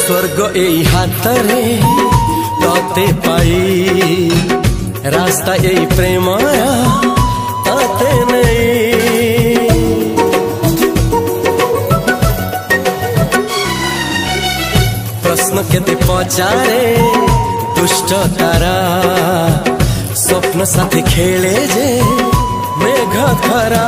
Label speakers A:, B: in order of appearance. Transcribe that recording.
A: स्वर्ग एई हातरे तते पाई रास्ता एई प्रेमाया तते नहीं। प्रश्न केते पचारे दुष्ट तारा स्वप्न साथी खेले जे मेघ खरा।